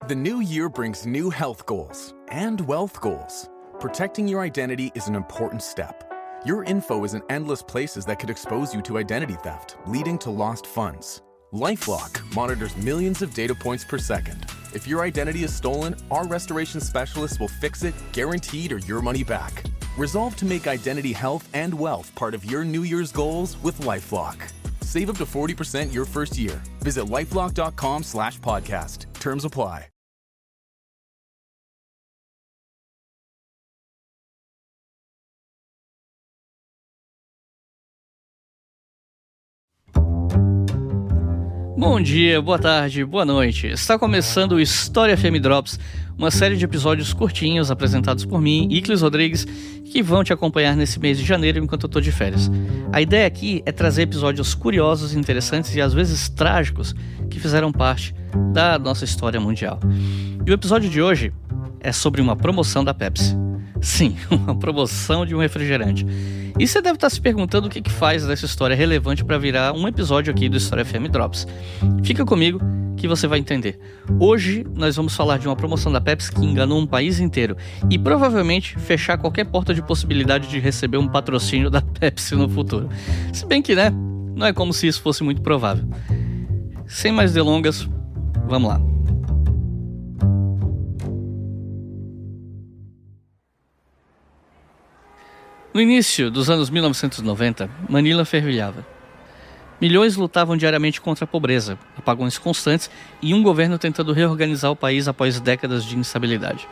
The new year brings new health goals and wealth goals. Protecting your identity is an important step. Your info is in endless places that could expose you to identity theft, leading to lost funds. LifeLock monitors millions of data points per second. If your identity is stolen, our restoration specialists will fix it, guaranteed, or your money back. Resolve to make identity health and wealth part of your New Year's goals with LifeLock. Save up to 40% your first year. Visit lifelock.com/podcast. Terms apply. Bom dia, boa tarde, boa noite. Está começando o História FM Drops, uma série de episódios curtinhos apresentados por mim, Iclis Rodrigues, que vão te acompanhar nesse mês de janeiro enquanto eu tô de férias. A ideia aqui é trazer episódios curiosos, interessantes e às vezes trágicos que fizeram parte da nossa história mundial. E o episódio de hoje é sobre uma promoção da Pepsi. Sim, uma promoção de um refrigerante. E você deve estar se perguntando o que faz dessa história relevante para virar um episódio aqui do História FM Drops. Fica comigo que você vai entender. Hoje nós vamos falar de uma promoção da Pepsi que enganou um país inteiro e provavelmente fechar qualquer porta de possibilidade de receber um patrocínio da Pepsi no futuro. Se bem que, né, não é como se isso fosse muito provável. Sem mais delongas, vamos lá. No início dos anos 1990, Manila fervilhava. Milhões lutavam diariamente contra a pobreza, apagões constantes e um governo tentando reorganizar o país após décadas de instabilidade.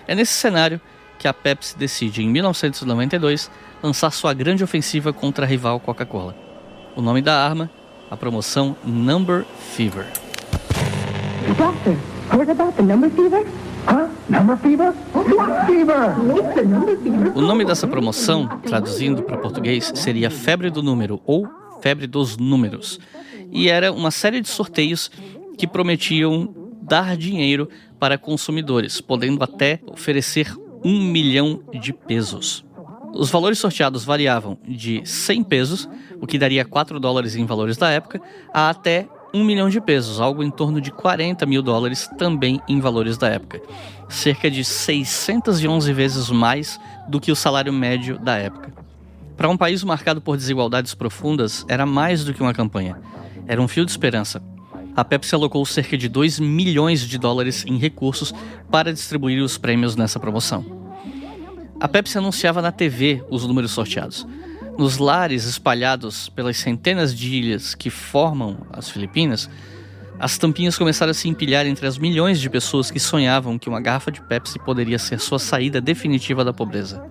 É nesse cenário que a Pepsi decide, em 1992, lançar sua grande ofensiva contra a rival Coca-Cola. O nome da arma, a promoção Number Fever. Doctor, heard about the number fever? Huh? Number fever? What fever? O nome dessa promoção, traduzindo para português, seria Febre do Número ou Febre dos Números. E era uma série de sorteios que prometiam dar dinheiro para consumidores, podendo até oferecer 1 milhão de pesos. Os valores sorteados variavam de 100 pesos, o que daria $4 em valores da época, a até 1 milhão de pesos, algo em torno de $40 mil também em valores da época. Cerca de 611 vezes mais do que o salário médio da época. Para um país marcado por desigualdades profundas, era mais do que uma campanha. Era um fio de esperança. A Pepsi alocou cerca de $2 milhões em recursos para distribuir os prêmios nessa promoção. A Pepsi anunciava na TV os números sorteados. Nos lares espalhados pelas centenas de ilhas que formam as Filipinas, as tampinhas começaram a se empilhar entre as milhões de pessoas que sonhavam que uma garrafa de Pepsi poderia ser sua saída definitiva da pobreza.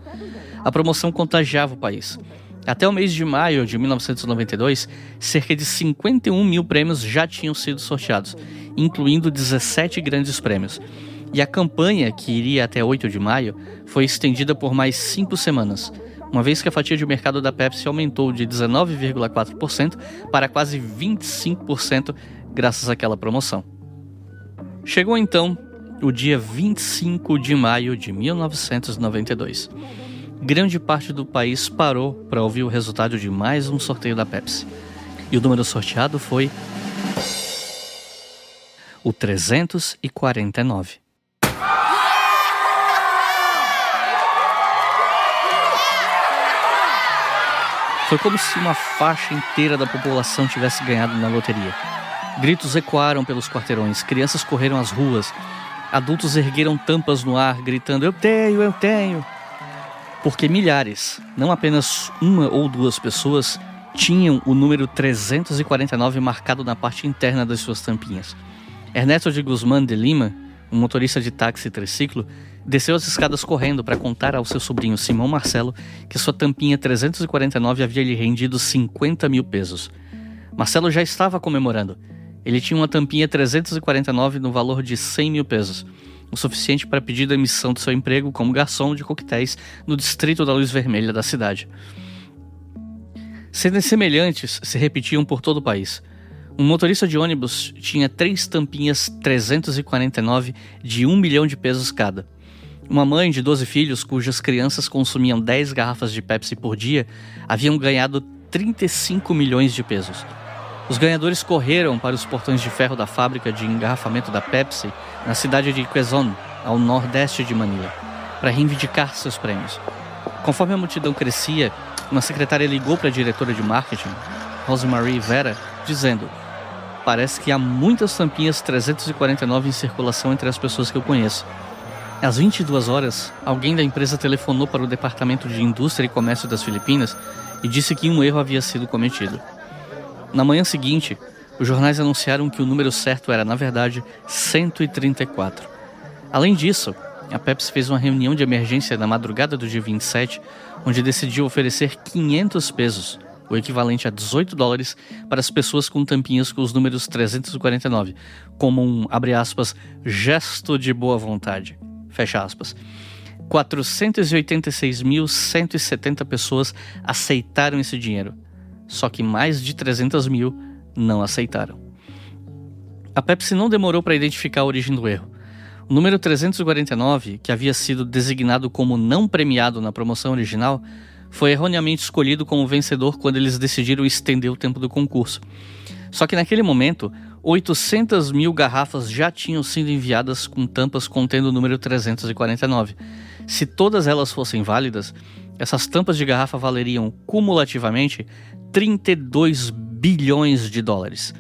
A promoção contagiava o país. Até o mês de maio de 1992, cerca de 51 mil prêmios já tinham sido sorteados, incluindo 17 grandes prêmios. E a campanha, que iria até 8 de maio, foi estendida por mais 5 semanas, uma vez que a fatia de mercado da Pepsi aumentou de 19,4% para quase 25% graças àquela promoção. Chegou então o dia 25 de maio de 1992. Grande parte do país parou para ouvir o resultado de mais um sorteio da Pepsi. E o número sorteado foi o 349. Foi como se uma faixa inteira da população tivesse ganhado na loteria. Gritos ecoaram pelos quarteirões, crianças correram às ruas, adultos ergueram tampas no ar, gritando "Eu tenho, eu tenho!". Porque milhares, não apenas uma ou duas pessoas, tinham o número 349 marcado na parte interna das suas tampinhas. Ernesto de Guzmán de Lima, um motorista de táxi triciclo, desceu as escadas correndo para contar ao seu sobrinho Simão Marcelo que sua tampinha 349 havia lhe rendido 50 mil pesos. Marcelo já estava comemorando. Ele tinha uma tampinha 349 no valor de 100 mil pesos, o suficiente para pedir demissão do seu emprego como garçom de coquetéis no distrito da Luz Vermelha da cidade. Cenas semelhantes se repetiam por todo o país. Um motorista de ônibus tinha 3 tampinhas 349 de 1 milhão de pesos cada. Uma mãe de 12 filhos, cujas crianças consumiam 10 garrafas de Pepsi por dia, haviam ganhado 35 milhões de pesos. Os ganhadores correram para os portões de ferro da fábrica de engarrafamento da Pepsi na cidade de Quezon, ao nordeste de Manila, para reivindicar seus prêmios. Conforme a multidão crescia, uma secretária ligou para a diretora de marketing, Rosemary Vera, dizendo: "Parece que há muitas tampinhas 349 em circulação entre as pessoas que eu conheço." Às 22 horas, alguém da empresa telefonou para o Departamento de Indústria e Comércio das Filipinas e disse que um erro havia sido cometido. Na manhã seguinte, os jornais anunciaram que o número certo era, na verdade, 134. Além disso, a Pepsi fez uma reunião de emergência na madrugada do dia 27, onde decidiu oferecer 500 pesos, o equivalente a $18, para as pessoas com tampinhas com os números 349, como um, abre aspas, gesto de boa vontade, fecha aspas. 486.170 pessoas aceitaram esse dinheiro, só que mais de 300 mil não aceitaram. A Pepsi não demorou para identificar a origem do erro. O número 349, que havia sido designado como não premiado na promoção original, foi erroneamente escolhido como vencedor quando eles decidiram estender o tempo do concurso. Só que naquele momento, 800 mil garrafas já tinham sido enviadas com tampas contendo o número 349. Se todas elas fossem válidas, essas tampas de garrafa valeriam cumulativamente $32 bilhões.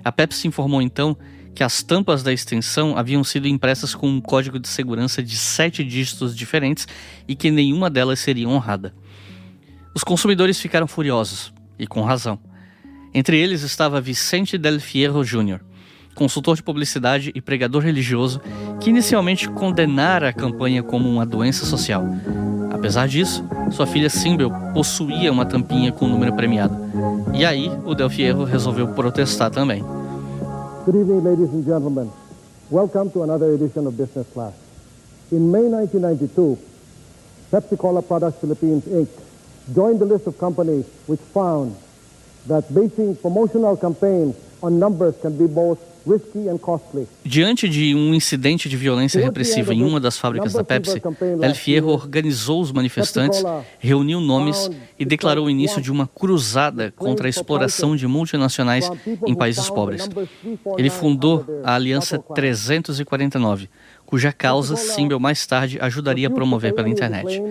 A Pepsi informou então que as tampas da extensão haviam sido impressas com um código de segurança de 7 dígitos diferentes e que nenhuma delas seria honrada. Os consumidores ficaram furiosos, e com razão. Entre eles estava Vicente Del Fierro Jr., consultor de publicidade e pregador religioso, que inicialmente condenara a campanha como uma doença social. Apesar disso, sua filha Simbel possuía uma tampinha com o número premiado. E aí, o Del Fierro resolveu protestar também. Good evening, ladies and gentlemen. Welcome to another edition of Business Class. In May 1992, Pepsi Cola Products Philippines, Inc. joined the list of companies which found that basing promotional campaigns on numbers can be both risky and costly. Diante de um incidente de violência repressiva em uma das fábricas da Pepsi, El Fierro organizou os manifestantes, reuniu nomes e declarou o início de uma cruzada contra a exploração de multinacionais em países pobres. Ele fundou a Aliança 349, cuja causa Simbel mais tarde ajudaria a promover pela internet.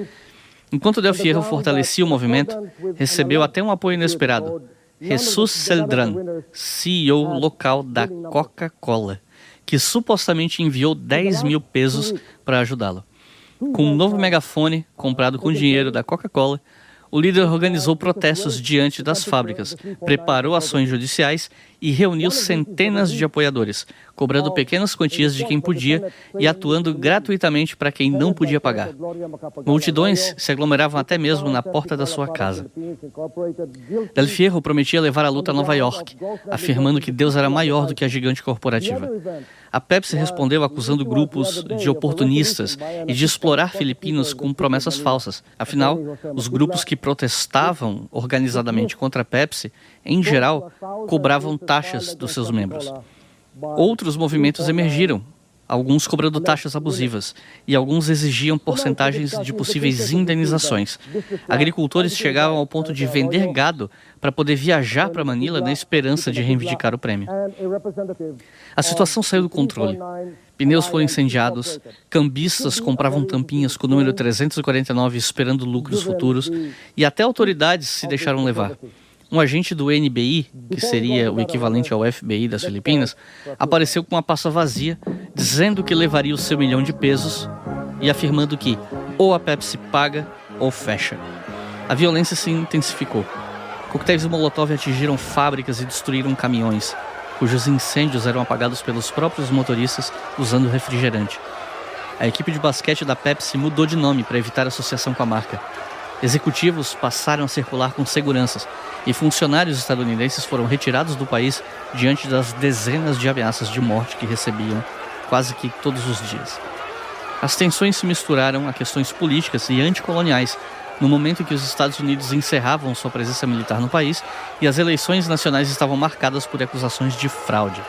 Enquanto Del Fierro fortalecia o movimento, recebeu até um apoio inesperado. Jesus Celdran, CEO local da Coca-Cola, que supostamente enviou 10 mil pesos para ajudá-lo. Com um novo megafone comprado com dinheiro da Coca-Cola, o líder organizou protestos diante das fábricas, preparou ações judiciais e reuniu centenas de apoiadores, cobrando pequenas quantias de quem podia e atuando gratuitamente para quem não podia pagar. Multidões se aglomeravam até mesmo na porta da sua casa. Del Fierro prometia levar a luta a Nova York, afirmando que Deus era maior do que a gigante corporativa. A Pepsi respondeu acusando grupos de oportunistas e de explorar filipinos com promessas falsas. Afinal, os grupos que protestavam organizadamente contra a Pepsi, em geral, cobravam taxas dos seus membros. Outros movimentos emergiram, alguns cobrando taxas abusivas, e alguns exigiam porcentagens de possíveis indenizações. Agricultores chegavam ao ponto de vender gado para poder viajar para Manila na esperança de reivindicar o prêmio. A situação saiu do controle. Pneus foram incendiados, cambistas compravam tampinhas com o número 349 esperando lucros futuros, e até autoridades se deixaram levar. Um agente do NBI, que seria o equivalente ao FBI das Filipinas, apareceu com uma pasta vazia, dizendo que levaria o seu $1 milhão e afirmando que ou a Pepsi paga ou fecha. A violência se intensificou. Coquetéis Molotov atingiram fábricas e destruíram caminhões, cujos incêndios eram apagados pelos próprios motoristas usando refrigerante. A equipe de basquete da Pepsi mudou de nome para evitar associação com a marca. Executivos passaram a circular com seguranças e funcionários estadunidenses foram retirados do país diante das dezenas de ameaças de morte que recebiam quase que todos os dias. As tensões se misturaram a questões políticas e anticoloniais no momento em que os Estados Unidos encerravam sua presença militar no país e as eleições nacionais estavam marcadas por acusações de fraude.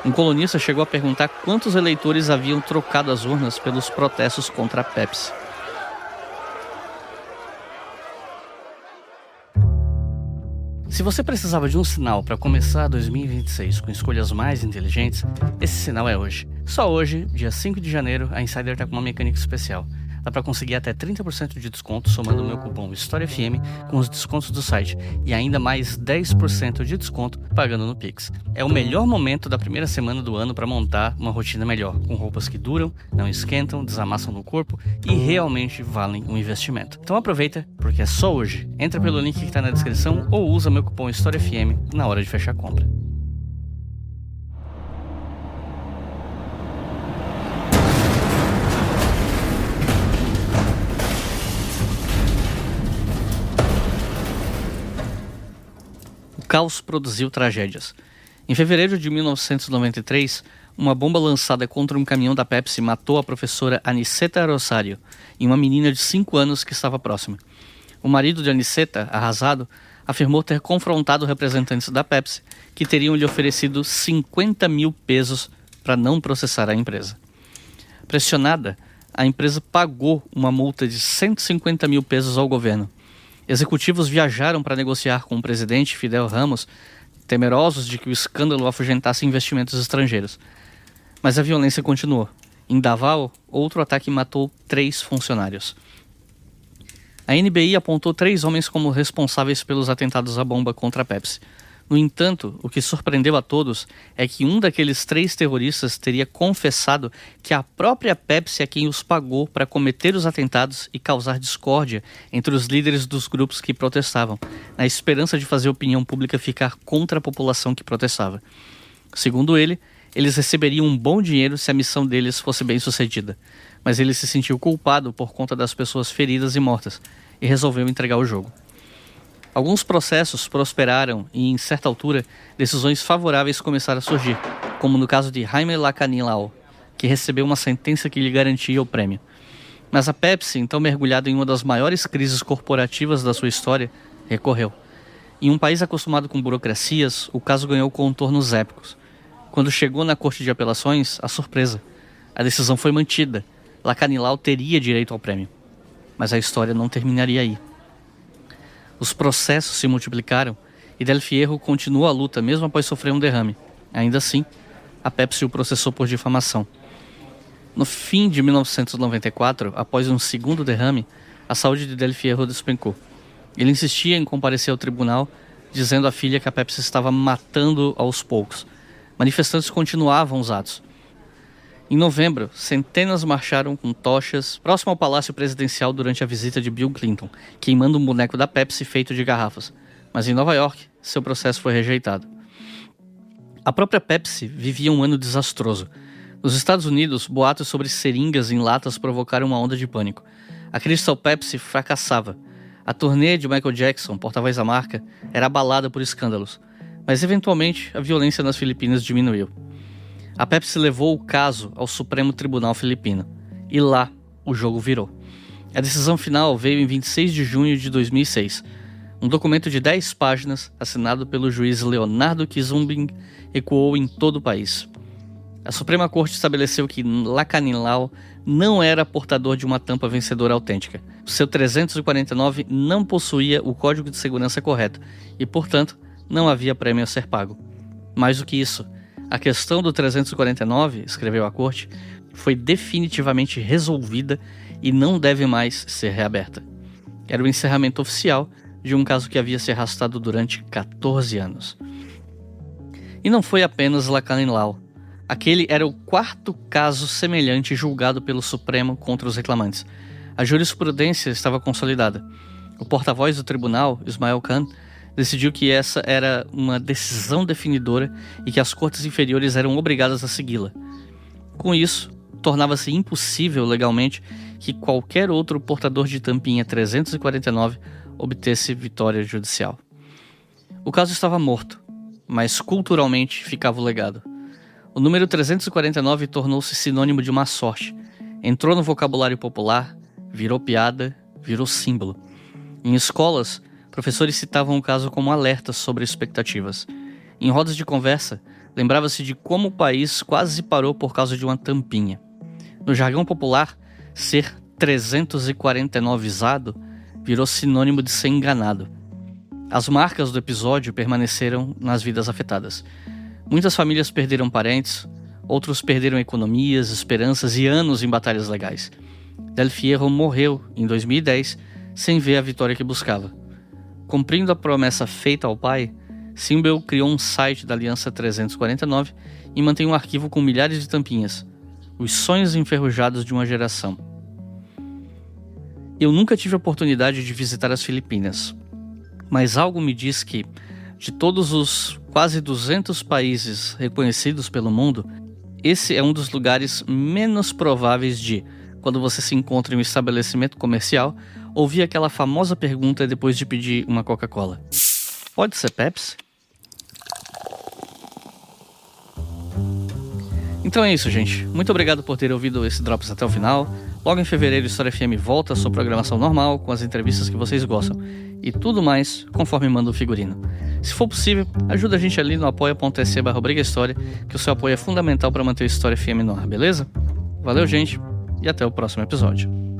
Um colunista chegou a perguntar quantos eleitores haviam trocado as urnas pelos protestos contra a Pepsi. Se você precisava de um sinal para começar 2026 com escolhas mais inteligentes, esse sinal é hoje. Só hoje, dia 5 de janeiro, a Insider está com uma mecânica especial. Dá para conseguir até 30% de desconto somando o meu cupom HistóriaFM com os descontos do site e ainda mais 10% de desconto pagando no Pix. É o melhor momento da primeira semana do ano para montar uma rotina melhor, com roupas que duram, não esquentam, desamassam no corpo e realmente valem um investimento. Então aproveita, porque é só hoje. Entra pelo link que está na descrição ou usa meu cupom HistóriaFM na hora de fechar a compra. O caos produziu tragédias. Em fevereiro de 1993, uma bomba lançada contra um caminhão da Pepsi matou a professora Aniceta Rosario e uma menina de 5 anos que estava próxima. O marido de Aniceta, arrasado, afirmou ter confrontado representantes da Pepsi que teriam lhe oferecido 50 mil pesos para não processar a empresa. Pressionada, a empresa pagou uma multa de 150 mil pesos ao governo. Executivos viajaram para negociar com o presidente Fidel Ramos, temerosos de que o escândalo afugentasse investimentos estrangeiros. Mas a violência continuou. Em Davao, outro ataque matou 3 funcionários. A NBI apontou 3 homens como responsáveis pelos atentados à bomba contra a Pepsi. No entanto, o que surpreendeu a todos é que um daqueles 3 terroristas teria confessado que a própria Pepsi é quem os pagou para cometer os atentados e causar discórdia entre os líderes dos grupos que protestavam, na esperança de fazer a opinião pública ficar contra a população que protestava. Segundo ele, eles receberiam um bom dinheiro se a missão deles fosse bem sucedida, mas ele se sentiu culpado por conta das pessoas feridas e mortas e resolveu entregar o jogo. Alguns processos prosperaram e, em certa altura, decisões favoráveis começaram a surgir, como no caso de Jaime Lacanilao, que recebeu uma sentença que lhe garantia o prêmio. Mas a Pepsi, então mergulhada em uma das maiores crises corporativas da sua história, recorreu. Em um país acostumado com burocracias, o caso ganhou contornos épicos. Quando chegou na Corte de Apelações, a surpresa. A decisão foi mantida. Lacanilao teria direito ao prêmio. Mas a história não terminaria aí. Os processos se multiplicaram e Del Fierro continuou a luta mesmo após sofrer um derrame. Ainda assim, a Pepsi o processou por difamação. No fim de 1994, após um segundo derrame, a saúde de Del Fierro despencou. Ele insistia em comparecer ao tribunal, dizendo à filha que a Pepsi estava matando aos poucos. Manifestantes continuavam os atos. Em novembro, centenas marcharam com tochas próximo ao Palácio Presidencial durante a visita de Bill Clinton, queimando um boneco da Pepsi feito de garrafas. Mas em Nova York, seu processo foi rejeitado. A própria Pepsi vivia um ano desastroso. Nos Estados Unidos, boatos sobre seringas em latas provocaram uma onda de pânico. A Crystal Pepsi fracassava. A turnê de Michael Jackson, porta-voz da marca, era abalada por escândalos. Mas eventualmente, a violência nas Filipinas diminuiu. A Pepsi levou o caso ao Supremo Tribunal Filipino. E lá, o jogo virou. A decisão final veio em 26 de junho de 2006. Um documento de 10 páginas, assinado pelo juiz Leonardo Kizumbing, ecoou em todo o país. A Suprema Corte estabeleceu que Lacanilao não era portador de uma tampa vencedora autêntica. O seu 349 não possuía o código de segurança correto e, portanto, não havia prêmio a ser pago. Mais do que isso, a questão do 349, escreveu a corte, foi definitivamente resolvida e não deve mais ser reaberta. Era o encerramento oficial de um caso que havia se arrastado durante 14 anos. E não foi apenas Lacanilao. Aquele era o 4º caso semelhante julgado pelo Supremo contra os reclamantes. A jurisprudência estava consolidada. O porta-voz do tribunal, Ismael Khan, decidiu que essa era uma decisão definidora e que as cortes inferiores eram obrigadas a segui-la. Com isso, tornava-se impossível legalmente que qualquer outro portador de tampinha 349 obtesse vitória judicial. O caso estava morto, mas culturalmente ficava o legado. O número 349 tornou-se sinônimo de má sorte. Entrou no vocabulário popular, virou piada, virou símbolo. Em escolas, professores citavam o caso como alerta sobre expectativas. Em rodas de conversa, lembrava-se de como o país quase parou por causa de uma tampinha. No jargão popular, ser 349zado virou sinônimo de ser enganado. As marcas do episódio permaneceram nas vidas afetadas. Muitas famílias perderam parentes, outros perderam economias, esperanças e anos em batalhas legais. Del Fierro morreu em 2010 sem ver a vitória que buscava. Cumprindo a promessa feita ao pai, Simbel criou um site da Aliança 349 e mantém um arquivo com milhares de tampinhas. Os sonhos enferrujados de uma geração. Eu nunca tive a oportunidade de visitar as Filipinas, mas algo me diz que, de todos os quase 200 países reconhecidos pelo mundo, esse é um dos lugares menos prováveis de, quando você se encontra em um estabelecimento comercial, ouvir aquela famosa pergunta depois de pedir uma Coca-Cola: pode ser Pepsi? Então é isso, gente. Muito obrigado por ter ouvido esse Drops até o final. Logo em fevereiro, História FM volta à sua programação normal, com as entrevistas que vocês gostam. E tudo mais, conforme manda o figurino. Se for possível, ajuda a gente ali no apoia.se/BrigaHistória, que o seu apoio é fundamental para manter a História FM no ar, beleza? Valeu, gente, e até o próximo episódio.